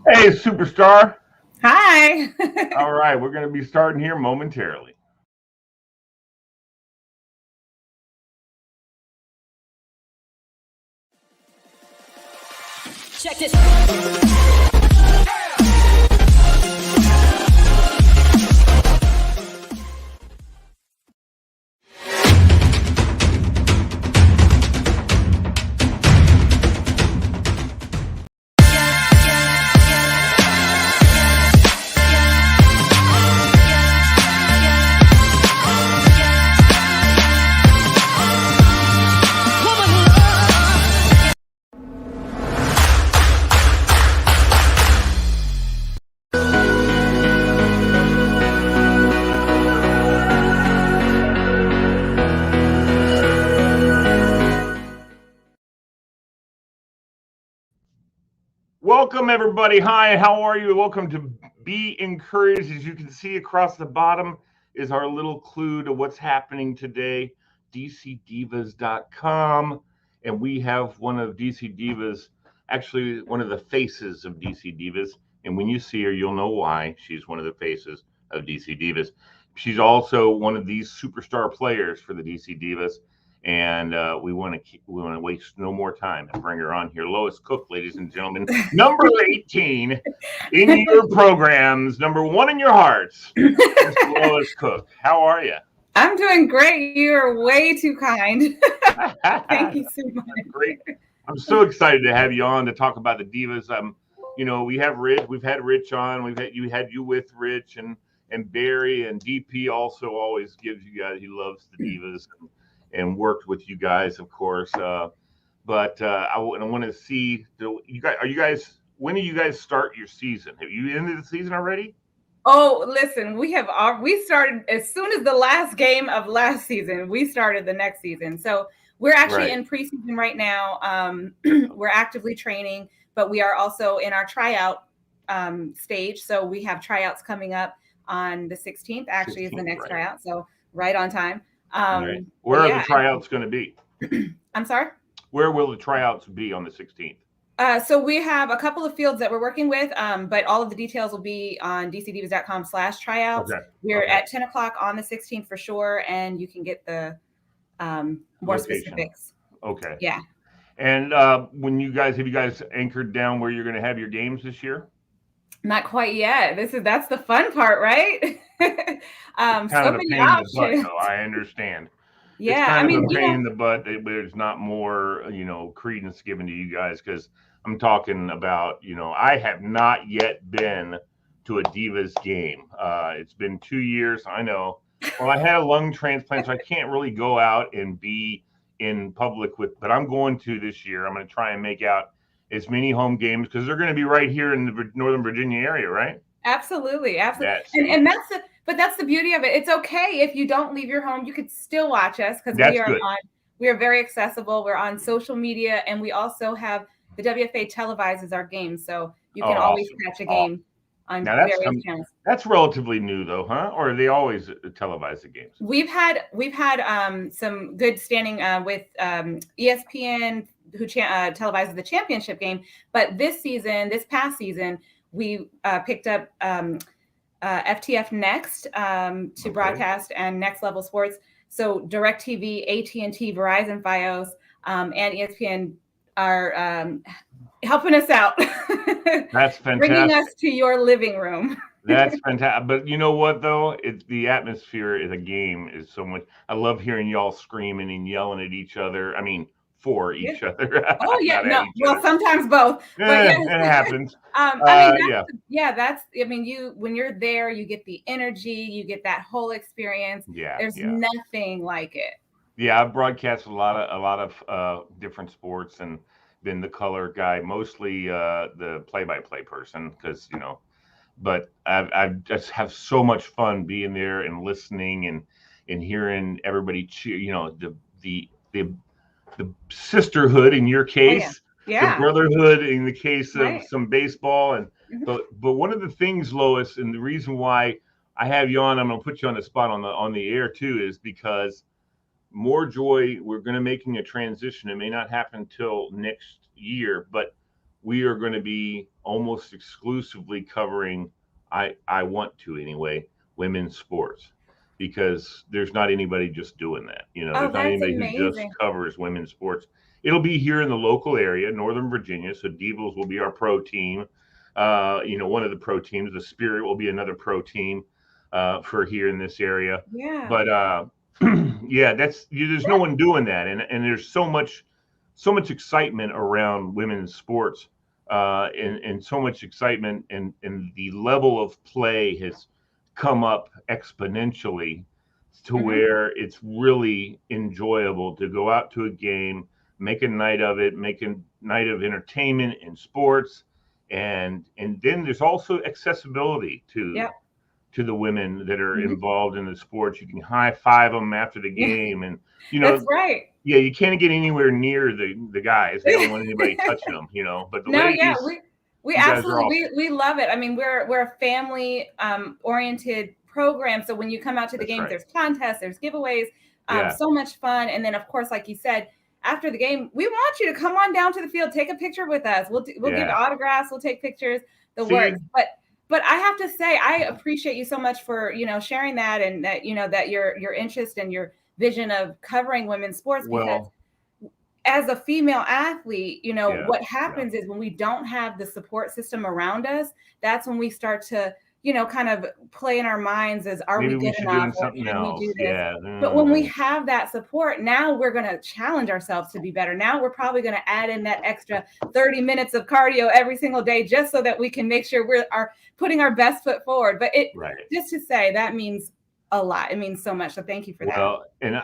Hey, superstar. Hi. All right, we're going to be starting here momentarily. Check this. Welcome, everybody. Hi, how are you? Welcome to Be Encouraged. As you can see across the bottom is our little clue to what's happening today, dcdivas.com. And we have one of DC Divas, actually one of the faces of DC Divas. And when you see her, you'll know why she's one of the faces of DC Divas. She's also one of these superstar players for the DC Divas. And we want to waste no more time and bring her on here. Lois Cook, ladies and gentlemen, number 18 in your programs, number one in your hearts, Miss Lois Cook. How are you? I'm doing great. You are way too kind. Thank you so much. That's great. I'm so excited to have you on to talk about the divas. We have Rich. We've had Rich on. We've had you with Rich and Barry and DP. Also, always gives you guys. He loves the divas and worked with you guys, of course. But I want to see. You guys, are you guys? When do you guys start your season? Have you ended the season already? Oh, listen, we started as soon as the last game of last season. We started the next season. So we're actually Right. in preseason right now. We're actively training, but we are also in our tryout stage. So we have tryouts coming up on the 16th. Actually, is the 16th, next right. tryout. So right on time. Right. But Where are the yeah, tryouts going to be? I'm sorry. Where will the tryouts be on the 16th? So we have a couple of fields that we're working with, but all of the details will be on dcdivas.com/tryouts. Okay. We're Okay. at 10 o'clock on the 16th for sure, and you can get the more Location. specifics. Okay. Yeah, And when you guys have you guys anchored down where you're going to have your games this year? not quite yet. That's the fun part, right? It's kind So of a many pain in the butt, options. though. I understand. It's Yeah, kind I of a mean, pain in the butt that there's not more, credence given to you guys because I'm talking about, I have not yet been to a Divas game. It's been 2 years. I know. Well, I had a lung transplant, so I can't really go out and be in public but I'm going to this year. I'm going to try and make out as many home games because they're going to be right here in the Northern Virginia area, right? absolutely, absolutely, Yeah, see, and that's the beauty of it. It's okay if you don't leave your home; you could still watch us because that's good. we are very accessible. We're on social media, and we also have the WFA televises our games, so you Oh, can always awesome, catch a awesome. game on Now various channels. that's relatively new though, huh? Or they always televise the games? We've had some good standing with ESPN who televises the championship game, but this past season, we picked up FTF Next to Okay. broadcast and Next Level Sports. So DirecTV, AT&T, Verizon, FiOS, and ESPN are helping us out, That's bringing us fantastic. to your living room. That's fantastic. But you know what though? It's the atmosphere of the game is so much. I love hearing y'all screaming and yelling at each other. I mean, for Yeah. each other, Oh yeah, not at no. each Well, other. sometimes both, but yes. It happens. I mean, Yeah, that's. I mean, you when you're there, you get the energy, you get that whole experience. yeah, There's yeah. nothing like it. Yeah, I've broadcast a lot of different sports and been the color guy, mostly the play-by-play person, because But I just have so much fun being there and listening and hearing everybody cheer. The sisterhood in your Oh yeah, case, the yeah, brotherhood in the case of right. some baseball, and Mhm. but one of the things, Lois, and the reason why I have you on, I'm going to put you on the spot on the air too, is because more joy. We're going to making a transition. It may not happen until next year, but we are going to be almost exclusively covering, I want to anyway, women's sports, because there's not anybody just doing that. Oh, There's not that's anybody who just amazing. covers women's sports. It'll be here in the local area, Northern Virginia. So Divas will be our pro team. One of the pro teams. The Spirit will be another pro team for here in this area. Yeah. But yeah, there's no one doing that, and there's so much excitement around women's sports, and so much excitement, and the level of play has come up exponentially to Hmm. where it's really enjoyable to go out to a game, make a night of it, make a night of entertainment and sports, and then there's also accessibility to Yep. the women that are Hmm. involved in the sports. You can high five them after the Yeah, game, and that's right. yeah, you can't get anywhere near the guys. They don't want anybody touching them, But the No, yeah, ladies, we you guys are absolutely, all we love it. I mean, we're a family oriented program. So when you come out to the that's games, right. there's contests, there's giveaways, Yeah, so much fun. And then of course, like you said, after the game, we want you to come on down to the field, take a picture with us. We'll give yeah. autographs, we'll take pictures, the See, works. But I have to say, I appreciate you so much for sharing that, and that that your interest and your vision of covering women's sports, because well, as a female athlete, yeah, what yeah. happens is when we don't have the support system around us, that's when we start to, kind of play in our minds as, are we Maybe we good should enough, doing or something can we do else. this? Yeah. But when we have that support, now we're going to challenge ourselves to be better. Now we're probably going to add in that extra 30 minutes of cardio every single day, just so that we can make sure are putting our best foot forward. But Right. just to say, that means a lot. It means so much. So thank you for that. Well, and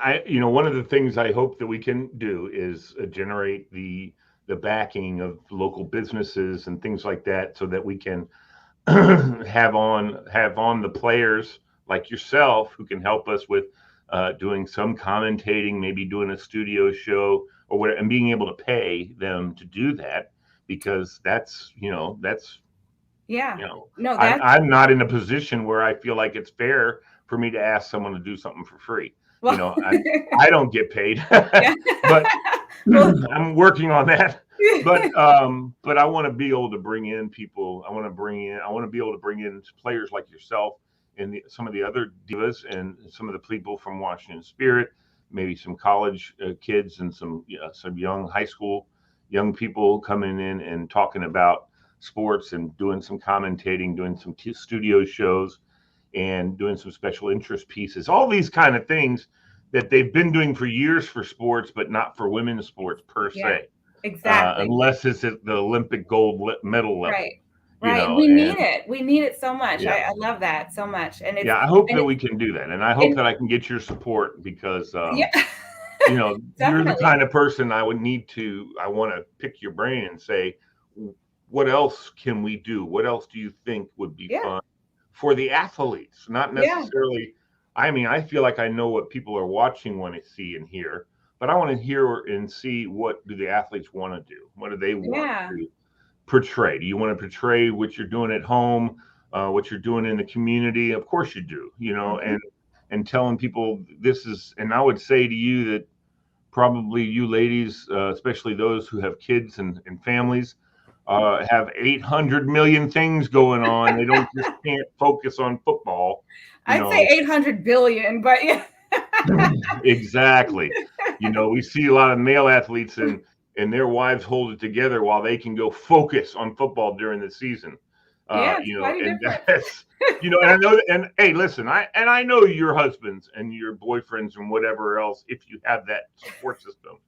one of the things I hope that we can do is generate the backing of local businesses and things like that, so that we can have on the players like yourself who can help us with doing some commentating, maybe doing a studio show or whatever, and being able to pay them to do that, because that's Yeah. you know No, I'm that's I'm not in a position where I feel like it's fair for me to ask someone to do something for free. well, I don't get paid, yeah. but Well, I'm working on that. But I want to be able to bring in people. I want to be able to bring in players like yourself and some of the other divas and some of the people from Washington Spirit, maybe some college kids and some young high school young people coming in and talking about sports and doing some commentating, doing some studio shows, and doing some special interest pieces. All these kind of things that they've been doing for years for sports, but not for women's sports per yeah, se, exactly. unless it's at the Olympic gold medal level. Right. Right. We need And it. We need it so much. yeah, I love that so much. And yeah, I hope and that it's we can do that, and I hope and that I can get your support, because yeah, you're the definitely. kind of person I would need to. I want to pick your brain and say, what else can we do? What else do you think would be Yeah. fun for the athletes? Not Yeah. necessarily. I mean, I feel like I know what people are watching want to see and hear, but I want to hear and see, what do the athletes want to do? What do they want Yeah. to portray? Do you want to portray what you're doing at home, what you're doing in the community? Of course you do, Hmm. and telling people this is. And I would say to you that probably you ladies, especially those who have kids and families, have 800 million things going on. They don't just can't focus on football, you I'd say know. 800 billion, but yeah. Exactly. We see a lot of male athletes, and their wives hold it together while they can go focus on football during the season. Yeah, it's quite a And difference. and I know, and hey, listen, I know your husbands and your boyfriends and whatever else, if you have that support system,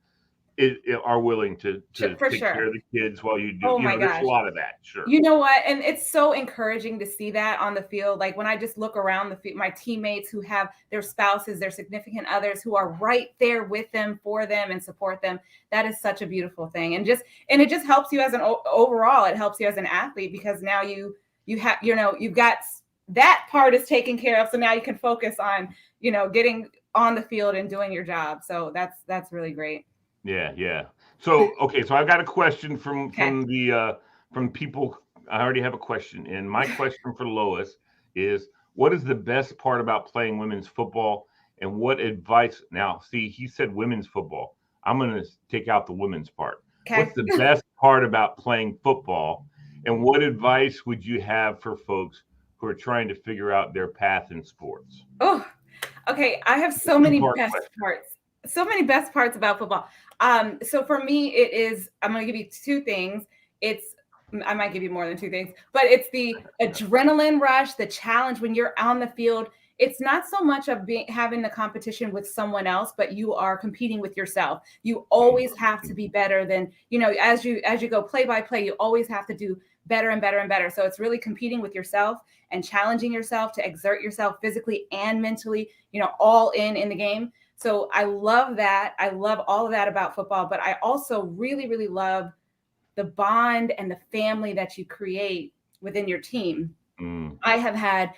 are willing to For take care sure. of the kids while you do. Oh my There's a gosh. lot of that, sure. You know what? And it's so encouraging to see that on the field. Like when I just look around the field, my teammates who have their spouses, their significant others who are right there with them, for them, and support them. That is such a beautiful thing. And it just helps you as overall. It helps you as an athlete, because now you have you've got that part is taken care of. So now you can focus on getting on the field and doing your job. So that's really great. Yeah, yeah. So okay, so I've got a question from Okay. from people. I already have a question, and my question for Lois is, what is the best part about playing women's football, and what advice? Now, see, he said women's football. I'm going to take out the women's part. Okay. What's the best part about playing football, and what advice would you have for folks who are trying to figure out their path in sports? Oh, okay. I have It's a so many two-part best question. parts. So many best parts about football. So for me, it is, I'm going to give you two things. It's, I might give you more than two things, but it's the adrenaline rush, the challenge when you're on the field. It's not so much of having the competition with someone else, but you are competing with yourself. You always have to be better than, as you go play by play, you always have to do better and better and better. So it's really competing with yourself and challenging yourself to exert yourself physically and mentally, all in the game. So I love that. I love all of that about football, but I also really, really love the bond and the family that you create within your team. I have had,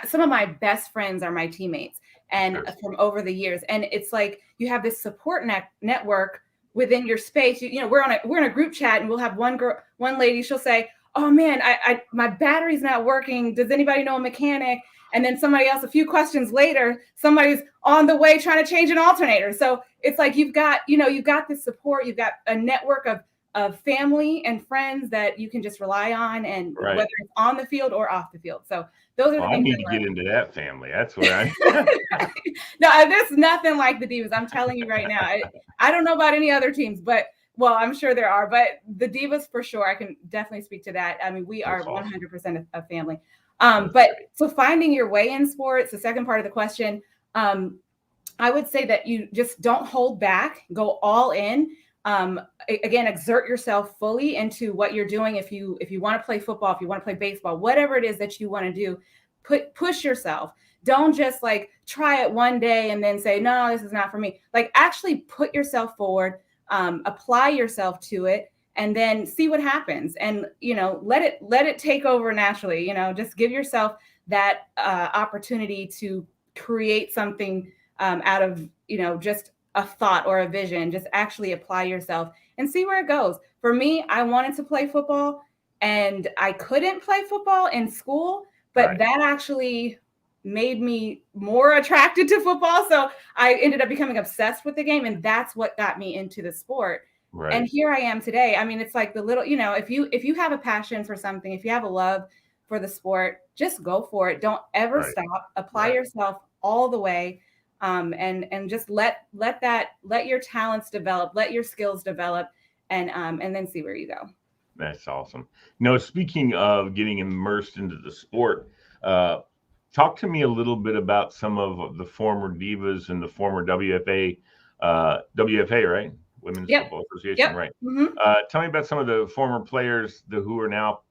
some of my best friends are my teammates and from over the years. And it's like you have this support network within your space. We're in a group chat and we'll have one lady, she'll say, "Oh man, my battery's not working. Does anybody know a mechanic?" And then somebody else, a few questions later, somebody's on the way trying to change an alternator. So it's like you've got this support, you've got a network of family and friends that you can just rely on, and whether it's on the field or off the field. So those are the things. I need to get into that family. That's where I. No, there's nothing like the Divas. I'm telling you right now. I don't know about any other teams, but I'm sure there are. But the Divas for sure, I can definitely speak to that. We are 100% a family. But so finding your way in sports, the second part of the question, I would say that you just don't hold back, go all in. Again, exert yourself fully into what you're doing. If you want to play football, if you want to play baseball, whatever it is that you want to do, push yourself. Don't just like try it one day and then say, no, this is not for me. Like actually put yourself forward, apply yourself to it, and then see what happens. And, let it take over naturally, just give yourself that opportunity to create something out of, just a thought or a vision. Just actually apply yourself and see where it goes. For me, I wanted to play football and I couldn't play football in school, but that actually made me more attracted to football. So I ended up becoming obsessed with the game, and that's what got me into the sport. Right. And here I am today. It's like the little, if you have a passion for something, if you have a love for the sport, just go for it. Don't ever stop. Apply yourself all the way. And just let your talents develop, let your skills develop, and then see where you go. That's awesome. Speaking of getting immersed into the sport, talk to me a little bit about some of the former Divas and the former WFA, right? Women's Football Association, right? Mm-hmm. Tell me about some of the former players who are now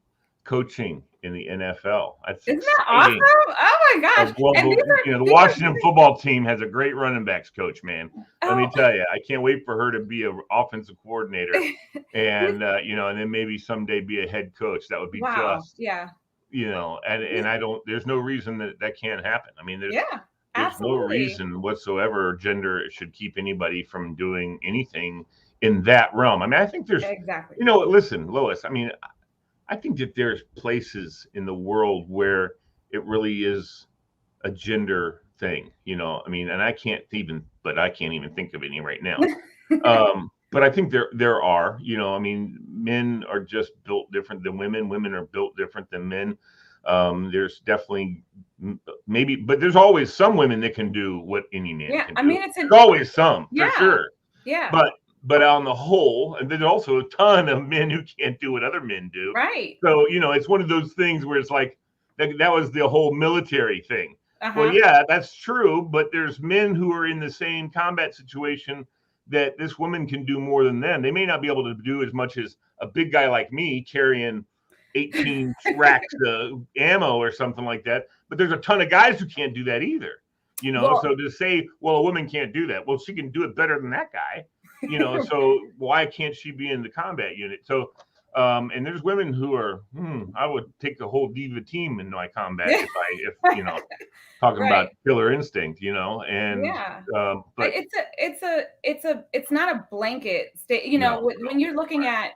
coaching in the NFL. Isn't that awesome? Oh my gosh! Well, the Washington football team has a great running backs coach, man. Let me tell you, I can't wait for her to be an offensive coordinator, and and then maybe someday be a head coach. That would be and I don't. There's no reason that can't happen. There's no reason whatsoever gender should keep anybody from doing anything in that realm. I think there's exactly. Listen, Lois. I think that there's places in the world where it really is a gender thing, and I can't even think of any right now. But I think there are, men are just built different than women. Women are built different than men. There's definitely but there's always some women that can do what any man can do. There's always some, for sure. Yeah. But on the whole, and there's also a ton of men who can't do what other men do. Right. So, it's one of those things where it's like, that was the whole military thing. Well, yeah, that's true. But there's men who are in the same combat situation that this woman can do more than them. They may not be able to do as much as a big guy like me carrying 18 racks of ammo or something like that. But there's a ton of guys who can't do that either. So to say, well, a woman can't do that. Well, she can do it better than that guy. So why can't she be in the combat unit? So, and there's women who are, I would take the whole diva team in my combat if talking about killer instinct, and but it's not a blanket state, when you're looking at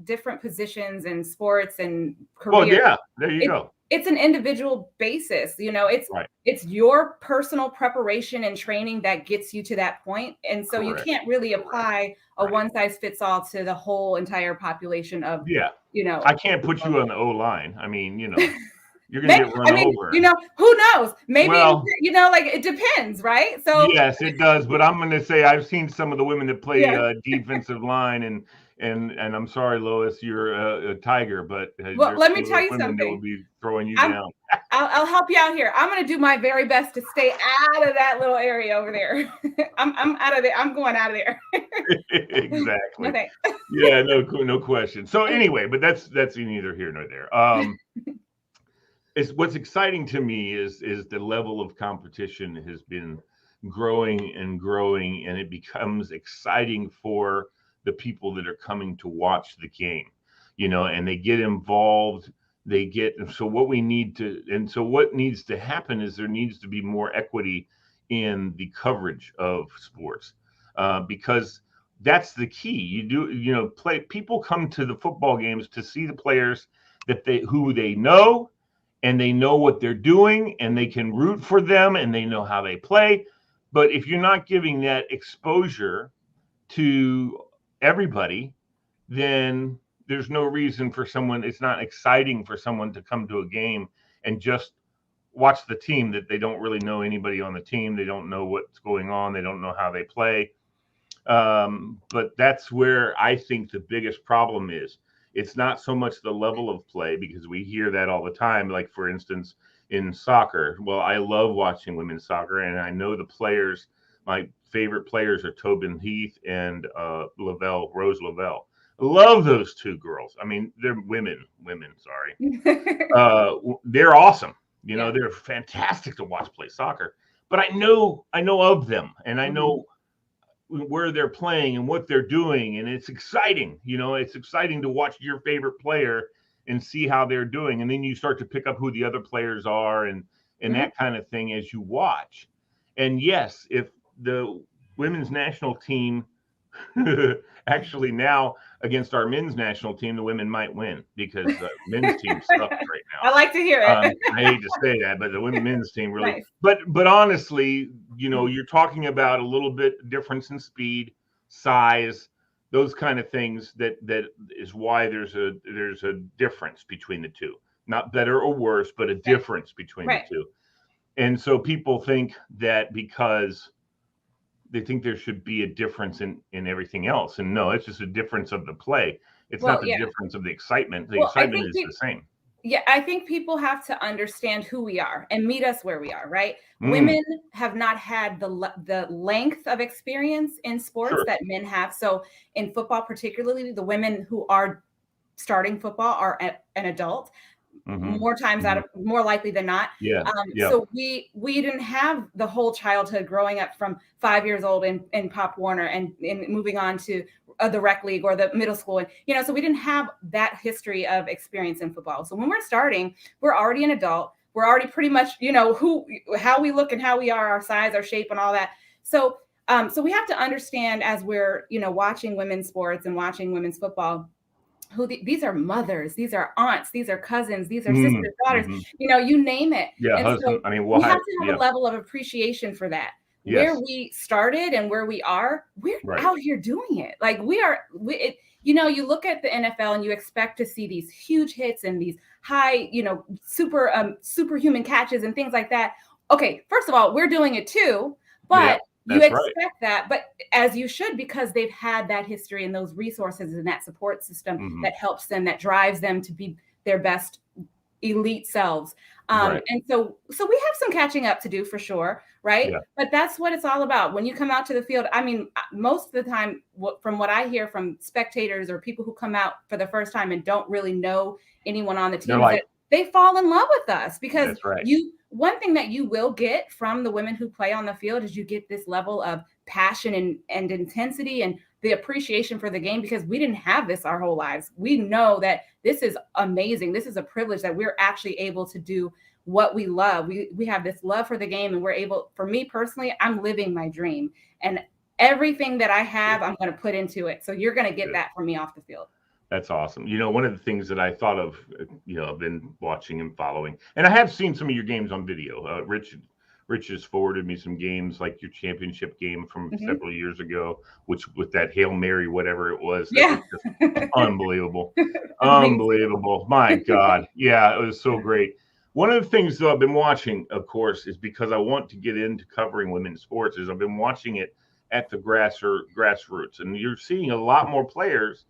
different positions in sports and careers. Well, yeah, there you go. it's an individual basis. Right. It's your personal preparation and training that gets you to that point. And so you Correct. can't really apply a Right. one size fits all to the whole entire population of, Yeah. I can't put you on the O line. I mean, you're going to get run over. Who knows? Maybe, Well, like it depends, right? So yes, it does. But I'm going to say I've seen some of the women that play yeah. defensive line, and I'm sorry, Lois, you're a tiger, but Well, there's let some me of tell those you women that will something. be throwing you down. I'll help you out here. I'm going to do my very best to stay out of that little area over there. I'm out of there. I'm going out of there. Exactly. Okay. Yeah, no question. So anyway, but that's neither here nor there. It's what's exciting to me is the level of competition has been growing and growing, and it becomes exciting for the people that are coming to watch the game, and they get involved. So what needs to happen is there needs to be more equity in the coverage of sports, because that's the key. People come to the football games to see the players who they know, and they know what they're doing, and they can root for them, and they know how they play. But if you're not giving that exposure to everybody, then there's no reason for someone, it's not exciting for someone to come to a game and just watch the team that they don't really know anybody on the team. They don't know what's going on. They don't know how they play. But that's where I think the biggest problem is. It's not so much the level of play, because we hear that all the time. Like, for instance, in soccer. Well, I love watching women's soccer, and I know the players. My favorite players are Tobin Heath and Rose Lavelle. I love those two girls. I mean, they're women. Sorry, they're awesome. Yeah. They're fantastic to watch play soccer. But I know of them, and I know where they're playing and what they're doing, and it's exciting. It's exciting to watch your favorite player and see how they're doing, and then you start to pick up who the other players are, and that kind of thing as you watch. And yes, if the women's national team actually now against our men's national team, the women might win, because the men's team sucks right now. I like to hear it. I hate to say that, but the men's team really. Nice. But honestly, you're talking about a little bit difference in speed, size, those kind of things. That is why there's a difference between the two. Not better or worse, but a difference between the two. And so people think that because they think there should be a difference in everything else, and no, it's just a difference of the play. It's not the difference of the excitement. The excitement is the same. Yeah, I think people have to understand who we are and meet us where we are, right? Women have not had the length of experience in sports that men have. So in football, particularly, the women who are starting football are an adult. More times more likely than not. So we didn't have the whole childhood growing up from 5 years old in Pop Warner and moving on to the rec league or the middle school. And, so we didn't have that history of experience in football. So when we're starting, we're already an adult. We're already pretty much, how we look and how we are, our size, our shape, and all that. So we have to understand, as we're, watching women's sports and watching women's football, these are mothers, these are aunts, these are cousins, these are sisters, daughters, you name it. Yeah, and husband. So we have to have a level of appreciation for that. Yes. Where we started and where we are, we're out here doing it. Like you look at the NFL and you expect to see these huge hits and these high, superhuman catches and things like that. Okay, first of all, we're doing it too, but you expect that, but as you should, because they've had that history and those resources and that support system that helps them, that drives them to be their best elite selves. And so we have some catching up to do for sure, right? Yeah. But that's what it's all about. When you come out to the field, I mean, most of the time, from what I hear from spectators or people who come out for the first time and don't really know anyone on the team, they fall in love with us, because one thing that you will get from the women who play on the field is you get this level of passion and intensity and the appreciation for the game, because we didn't have this our whole lives. We know that this is amazing. This is a privilege that we're actually able to do what we love. We have this love for the game, and we're able, for me personally, I'm living my dream, and everything that I have, I'm going to put into it. So you're going to get that from me off the field. That's awesome. One of the things that I thought of, I've been watching and following, and I have seen some of your games on video. Rich has forwarded me some games like your championship game from Mhm. several years ago, which with that Hail Mary, whatever it was, that was Yeah. just unbelievable. Amazing. Unbelievable. My God. Yeah, it was so great. One of the things though I've been watching, of course, is because I want to get into covering women's sports, is I've been watching it at the grassroots. And you're seeing a lot more players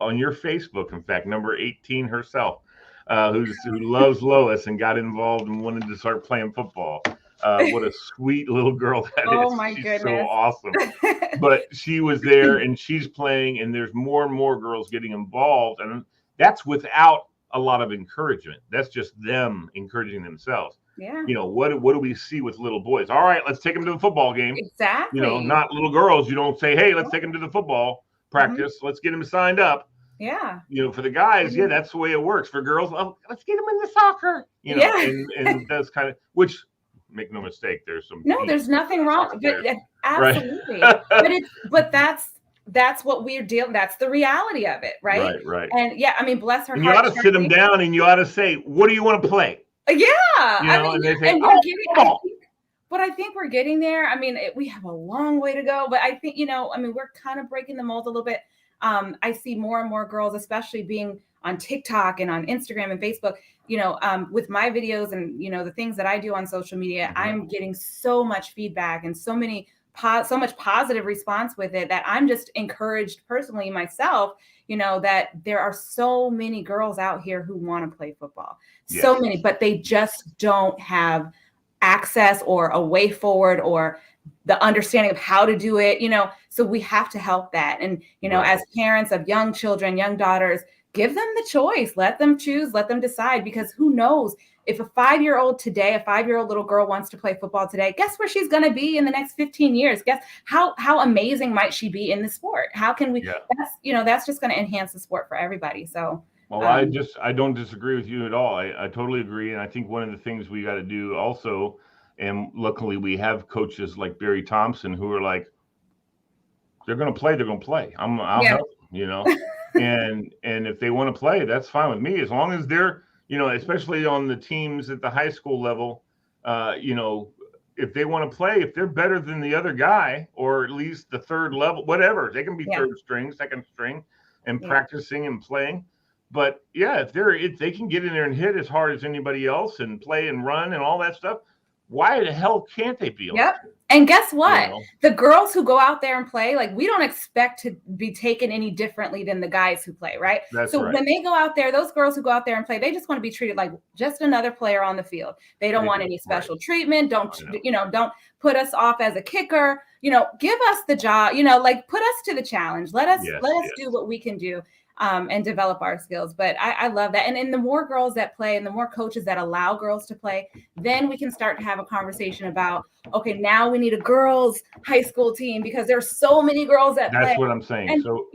on your Facebook, in fact, number 18 herself, who loves Lois and got involved and wanted to start playing football. What a sweet little girl that Oh is. my She's so goodness. awesome. But she was there and she's playing, and there's more and more girls getting involved. And that's without a lot of encouragement. That's just them encouraging themselves. Yeah, What do we see with little boys? All right, let's take them to the football game. exactly. Not little girls. You don't say, hey, let's take them to the football Mhm. practice. Let's get them signed up. Yeah. For the guys, yeah, Mhm. that's the way it works. For girls, oh, let's get them in the soccer. Yeah. And that's kind of, which, make no mistake, there's some No, decent there's nothing soccer wrong, but players, right? absolutely. But that's what we're dealing. That's the reality of it, right? Right, right. And yeah, I mean, bless her And you ought heart. to sit them down and you ought to say, what do you want to play? Yeah, I mean, And they say, and we're oh, getting. football. I think we're getting there. I mean, we have a long way to go, but I think I mean, we're kind of breaking the mold a little bit. I see more and more girls, especially being on TikTok and on Instagram and Facebook. With my videos and the things that I do on social media, I'm getting so much feedback and so much positive response with it that I'm just encouraged personally myself. That there are so many girls out here who want to play football, so Yes. many, but they just don't have access or a way forward or the understanding of how to do it, so we have to help that. And Right. as parents of young children, young daughters, give them the choice, let them choose, let them decide, because who knows, if a 5-year-old little girl wants to play football today, guess where she's going to be in the next 15 years? Guess how amazing might she be in the sport? How can we, Yeah. that's just going to enhance the sport for everybody. So Well, I don't disagree with you at all. I totally agree. And I think one of the things we got to do also, and luckily we have coaches like Barry Thompson who are like, they're going to play, they're going to play. I'll yeah. help them, and if they want to play, that's fine with me, as long as they're, especially on the teams at the high school level, if they want to play, if they're better than the other guy, or at least the third level, whatever, they can be Yeah. third string, second string, and Yeah. practicing and playing. But yeah, if they can get in there and hit as hard as anybody else and play and run and all that stuff, why the hell can't they be on Yep. the team? And guess what? The girls who go out there and play, like, we don't expect to be taken any differently than the guys who play, right? That's so right. When they go out there, those girls who go out there and play, they just want to be treated like just another player on the field. They don't want any special treatment. Don't put us off as a kicker. Give us the job. Like, put us to the challenge. Let us do what we can do. And develop our skills. But I love that. And the more girls that play and the more coaches that allow girls to play, then we can start to have a conversation about, okay, now we need a girls high school team, because there's so many girls that play. That's what I'm saying. And, so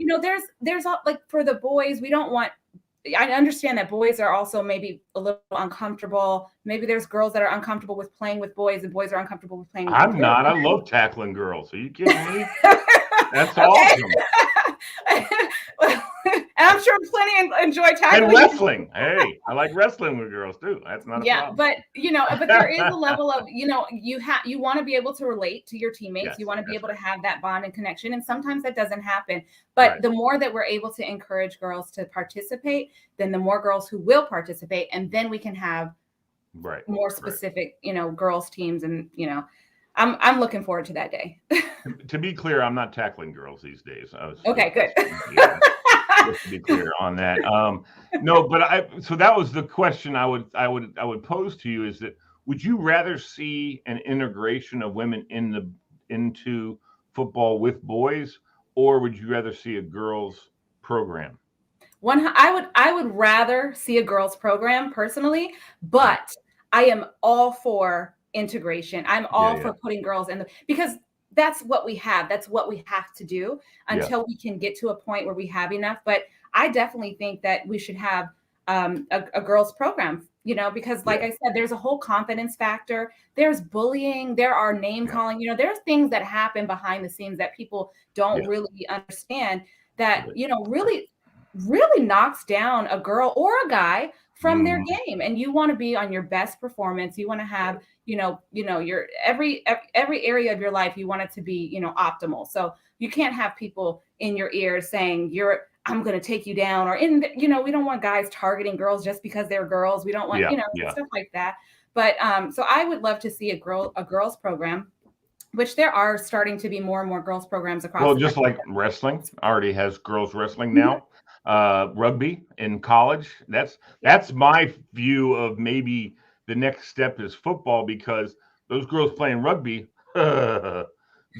there's like, for the boys, I understand that boys are also maybe a little uncomfortable. Maybe there's girls that are uncomfortable with playing with boys, and boys are uncomfortable with playing with girls. I'm not. I love tackling girls. Are you kidding me? That's awesome. And I'm sure plenty enjoy tackling. And wrestling. Hey, I like wrestling with girls too. That's not a problem. But there is a level of, you want to be able to relate to your teammates. Yes, you want to be able right. to have that bond and connection. And sometimes that doesn't happen. But Right. the more that we're able to encourage girls to participate, then the more girls who will participate. And then we can have more specific, girls teams. And, I'm looking forward to that day. To be clear, I'm not tackling girls these days. Okay, good. Just to be clear on that. No, but so that was the question I would pose to you, is that, would you rather see an integration of women into football with boys, or would you rather see a girls program? I would rather see a girls program personally, but I am all for integration. I'm all for putting girls in because that's what we have. That's what we have to do until we can get to a point where we have enough. But I definitely think that we should have a girls program, because like I said, there's a whole confidence factor. There's bullying. There are name calling, there's things that happen behind the scenes that people don't really understand, that, really really knocks down a girl or a guy from their Mhm. game. And you want to be on your best performance. You want to have, your every area of your life, you want it to be, optimal. So you can't have people in your ear saying I'm going to take you down, or we don't want guys targeting girls just because they're girls. We don't want, Yeah, yeah. stuff like that. But so I would love to see a girls program, which there are starting to be more and more girls programs across Well, the just country. like wrestling already has girls wrestling Mhm. now. Rugby in college. That's my view of maybe the next step is football, because those girls playing rugby,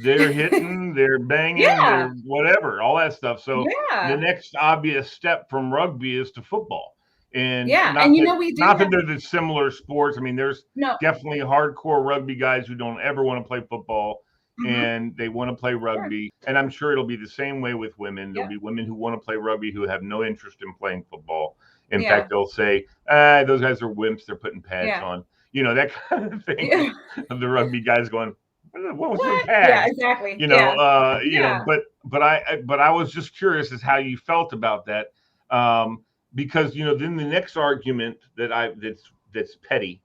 they're hitting, they're banging, Yeah, they're whatever, all that stuff. So the yeah, next obvious step from rugby is to football. And yeah. not And that we do not that have they're the similar sports. I mean, there's no. definitely hardcore rugby guys who don't ever want to play football, Mhm. and they want to play Sure. rugby. And I'm sure it'll be the same way with women. There'll Yeah. be women who want to play rugby who have no interest in playing football. In Yeah. fact, they'll say, those guys are wimps. They're putting pads Yeah. on. That kind of thing. Yeah. Of the rugby guys going, what was them What? Yeah, pads? exactly. Yeah. Yeah. But I was just curious as how you felt about that. Because then the next argument that's petty,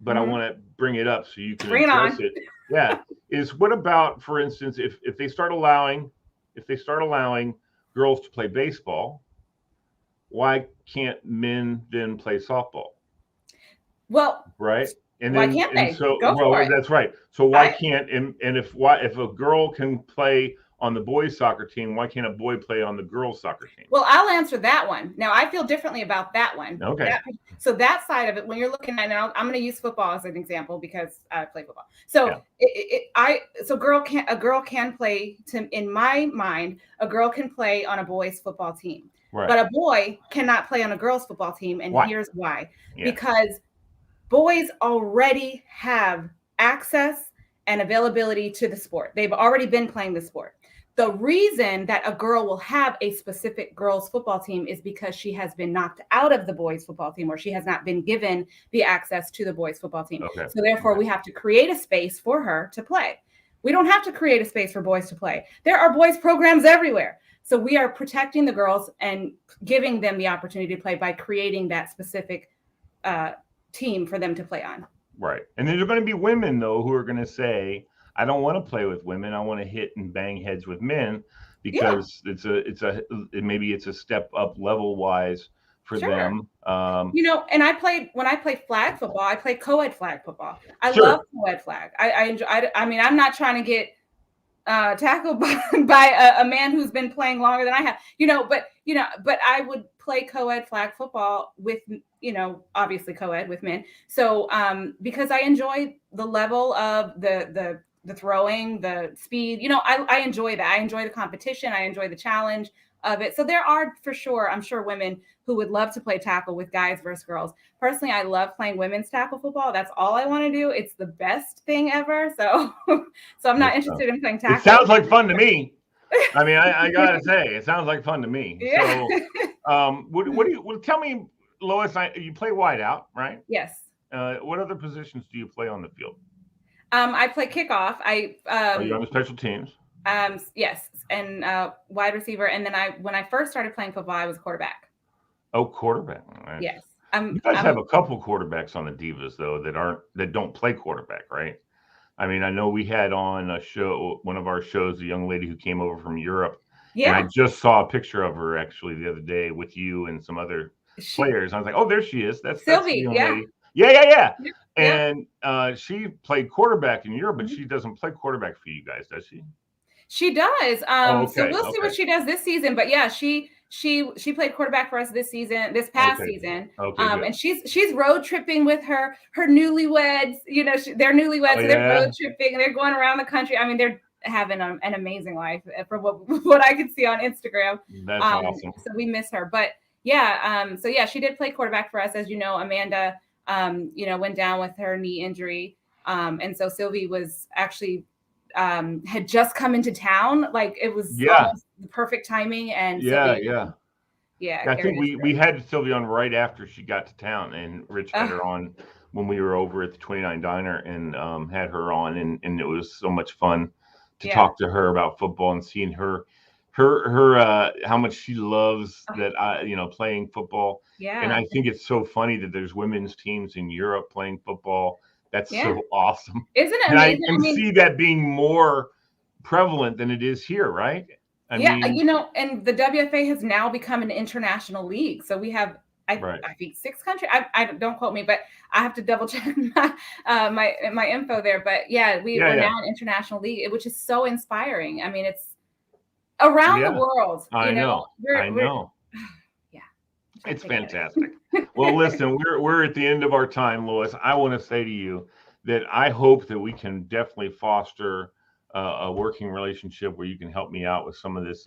but I Mhm. want to bring it up so you can Bring it address on. it. Yeah, is what about, for instance, if they start allowing girls to play baseball, why can't men then play softball? Well, Right? And why then can't and they? so Go for well, it. that's right. So why I can't and if a girl can play on the boys soccer team, why can't a boy play on the girls soccer team? Well, I'll answer that one. Now, I feel differently about that one. Okay. So that side of it, when you're looking at now, I'm going to use football as an example because I play football. Yeah. So a girl can play in my mind, a girl can play on a boys football team, Right. but a boy cannot play on a girls football team, and Why? here's why: Yeah. because boys already have access and availability to the sport. They've already been playing the sport. The reason that a girl will have a specific girls football team is because she has been knocked out of the boys football team, or she has not been given the access to the boys football team. Okay. So therefore, Okay. we have to create a space for her to play. We don't have to create a space for boys to play. There are boys programs everywhere. So we are protecting the girls and giving them the opportunity to play by creating that specific team for them to play on. Right. And then there are going to be women though who are going to say, "I don't want to play with women. I want to hit and bang heads with men," Yeah, because maybe it's a step up level wise for sure. them. And when I played flag football, I played co-ed flag football. I love Sure. co-ed flag. I enjoy. I mean, I'm not trying to get tackled by a man who's been playing longer than I have. But I would play co-ed flag football with obviously co-ed with men. So because I enjoy the level of the throwing, the speed. I enjoy that. I enjoy the competition. I enjoy the challenge of it. So there are for sure, I'm sure, women who would love to play tackle with guys versus girls. Personally, I love playing women's tackle football. That's all I want to do. It's the best thing ever. So so I'm not interested in playing It tackle. sounds like fun to me. I mean, I gotta say, it sounds like fun to me. Yeah. So, what do you? Well, tell me, Lois. You play wide out, right? Yes. What other positions do you play on the field? I play kickoff. Are you on the special teams? Yes, and wide receiver. And then when I first started playing football, I was quarterback. Oh, quarterback. Nice. Yes. You guys have a couple quarterbacks on the Divas though that don't play quarterback, right? I mean, I know we had on one of our shows, a young lady who came over from Europe, and I Yeah. just saw a picture of her actually the other day with you and some other She players. I was like, oh, there she is. That's the Sylvie. young Yeah. lady. Yeah, yeah, yeah. Yep. Yep. And she played quarterback in Europe, but Mhm. she doesn't play quarterback for you guys, does she? She does. Oh, So okay, we'll see what okay, she does this season. But yeah, she played quarterback for us this past okay, season. okay, good. And she's road tripping with her newlyweds. They're Oh newlyweds, so they're road yeah, tripping. They're going around the country. I mean, they're having an amazing life from what I could see on Instagram. that's awesome. So we miss her. But yeah, so yeah, she did play quarterback for us. As you know, Amanda, went down with her knee injury. And so Sylvie was actually had just come into town. Like it was Yeah, almost the perfect timing. And yeah, Sylvie, yeah. yeah, I think carried us we through. had Sylvia on right after she got to town, and Rich had Uh, her on when we were over at the 29 Diner, and had her on, and it was so much fun to yeah. talk to her about football and seeing her her how much she loves that playing football. And Yeah. I think it's so funny that there's women's teams in Europe playing football. That's Yeah. so awesome. Isn't it And I amazing? can see that being more prevalent than it is here, right? I Yeah, mean, and the WFA has now become an international league. So we have, I right. think 6 countries. I don't quote me, but I have to double check my info there. But yeah, Yeah, we're yeah. now an international league, which is so inspiring. I mean, it's around the Yeah. world. I know. I We're know. yeah, It's fantastic. Well, listen, we're at the end of our time, Lois. I want to say to you that I hope that we can definitely foster a working relationship where you can help me out with some of this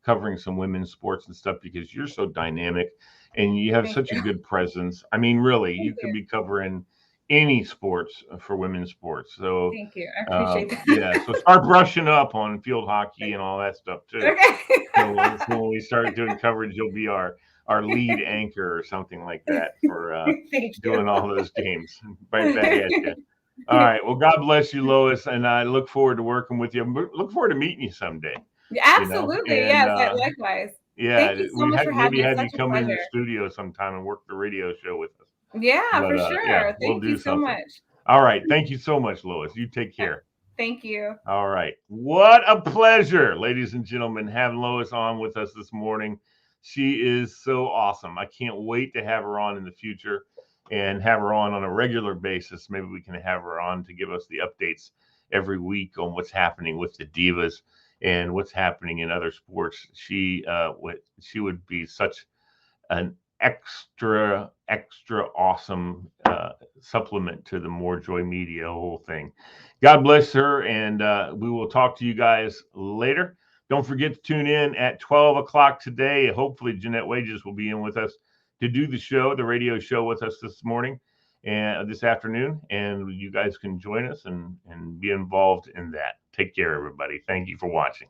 covering some women's sports and stuff because you're so dynamic and you have Thank such a you. good presence. I mean, really, you Thank could you. be covering any sports for women's sports. So, Thank you. I appreciate that. yeah, so start brushing up on field hockey and all that stuff too. Okay. So when we start doing coverage, you'll be our lead anchor or something like that for Thank you. doing all those games. Right back at you. All right. Well, God bless you, Lois, and I look forward to working with you. Look forward to meeting you someday. Absolutely. And Yes, likewise. yeah, Thank you so we much for having maybe me. It's have you such a come in the pleasure. studio sometime and work the radio show with us. Yeah, But for yeah, sure. we'll Thank you do so something. much. All right. Thank you so much, Lois. You take care. Thank you. All right. What a pleasure, ladies and gentlemen, having Lois on with us this morning. She is so awesome. I can't wait to have her on in the future and have her on a regular basis. Maybe we can have her on to give us the updates every week on what's happening with the Divas and what's happening in other sports. She would be such an extra awesome supplement to the More Joy Media whole thing. God bless her, and we will talk to you guys later. Don't forget to tune in at 12 o'clock today. Hopefully, Jeanette Wages will be in with us to do the radio show with us this morning and this afternoon. And you guys can join us and be involved in that. Take care, everybody. Thank you for watching.